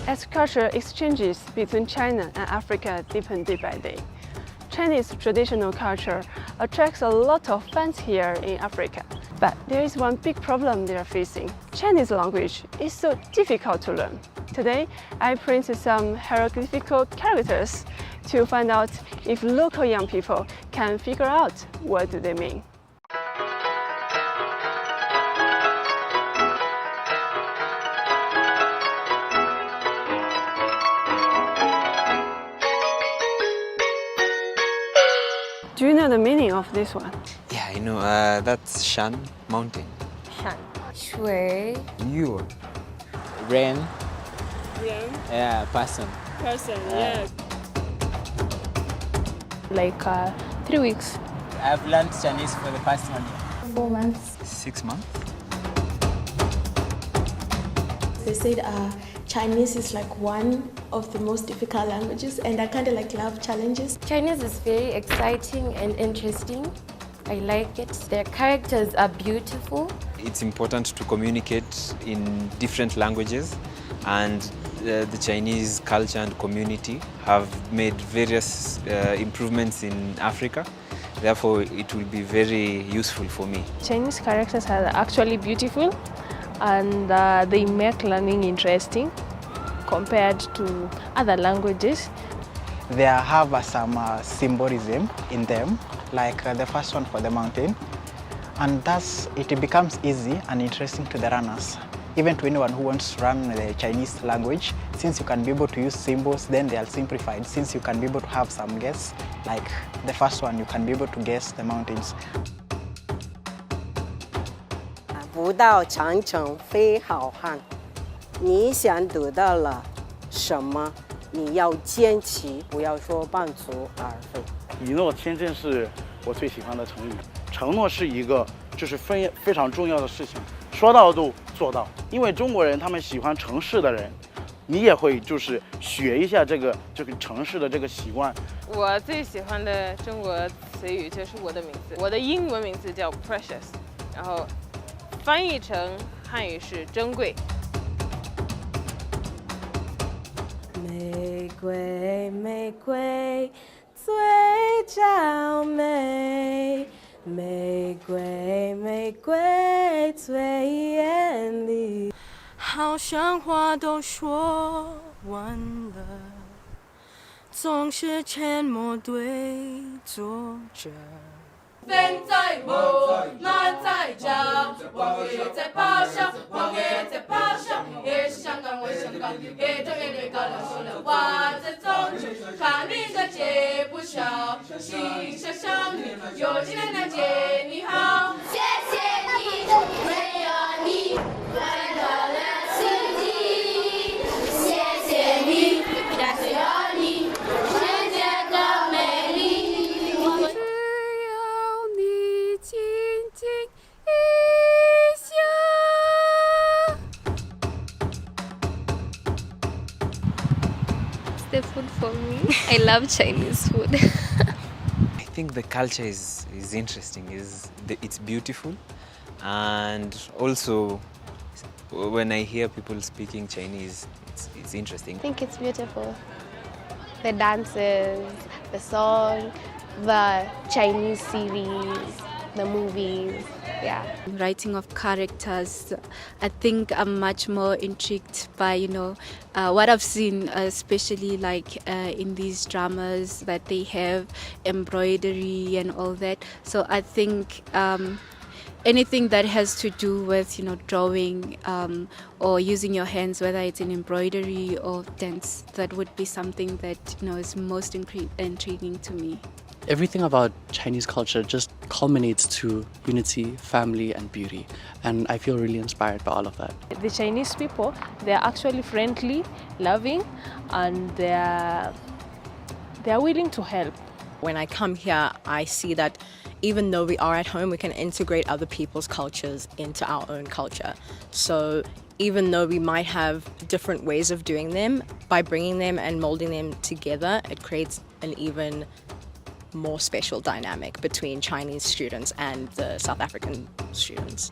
As cultural exchanges between China and Africa deepen day by day, Chinese traditional culture attracts a lot of fans here in Africa. But there is one big problem they are facing. Chinese language is so difficult to learn. Today, I printed some hieroglyphical characters to find out if local young people can figure out what do they mean. Do you know the meaning of this one? Yeah, I know. That's Shan Mountain. Shan. Shui. You. Rain. Rain. Yeah, person. Person, yeah. Like 3 weeks. I've learned Chinese for the past 1 year. 4 months. 6 months. They said Chinese is like one of the most difficult languages, and I kind of like love challenges. Chinese is very exciting and interesting. I like it. Their characters are beautiful. It's important to communicate in different languages, and the Chinese culture and community have made various improvements in Africa. Therefore, it will be very useful for me. Chinese characters are actually beautiful, and they make learning interesting compared to other languages. They have some symbolism in them, like the first one for the mountain, and thus it becomes easy and interesting to the runners. Even to anyone who wants to run the Chinese language, since you can be able to use symbols, then they are simplified. Since you can be able to have some guess, like the first one, you can be able to guess the mountains. 不到长城非好汉，你想得到了什么？你要坚持，不要说半途而废。一诺千金是我最喜欢的成语。承诺是一个就是非常重要的事情，说到就做到。因为中国人他们喜欢城市的人，你也会就是学一下这个城市的这个习惯。我最喜欢的中国词语就是我的名字，我的英文名字叫 Precious， 然后翻译成汉语是珍贵。玫瑰，玫瑰，最娇美。玫瑰，玫瑰，最艳丽。好像话都说完了，总是沉默对坐着。人在我，马在家，王爷在巴上，王爷在巴上，也是香港，我香港，也中也对高粱说了话在中间，看你的街不少，心上相遇，有情人难见你好，谢谢你，没有你，快乐的四季，谢谢你，感谢有你，世界的美丽。The food for me. I love Chinese food. I think the culture is interesting. It's beautiful, and also when I hear people speaking Chinese, it's interesting. I think it's beautiful. The dances, the song, the Chinese series, the movies, yeah. Writing of characters, I think I'm much more intrigued by, what I've seen, especially like in these dramas that they have embroidery and all that. So I think anything that has to do with, drawing or using your hands, whether it's in embroidery or dance, that would be something that, is most intriguing to me. Everything about Chinese culture just culminates to unity, family and beauty, and I feel really inspired by all of that. The Chinese people, they're actually friendly, loving, and they're willing to help. When I come here, I see that even though we are at home, we can integrate other people's cultures into our own culture. So even though we might have different ways of doing them, by bringing them and molding them together, it creates an even more special dynamic between Chinese students and the South African students.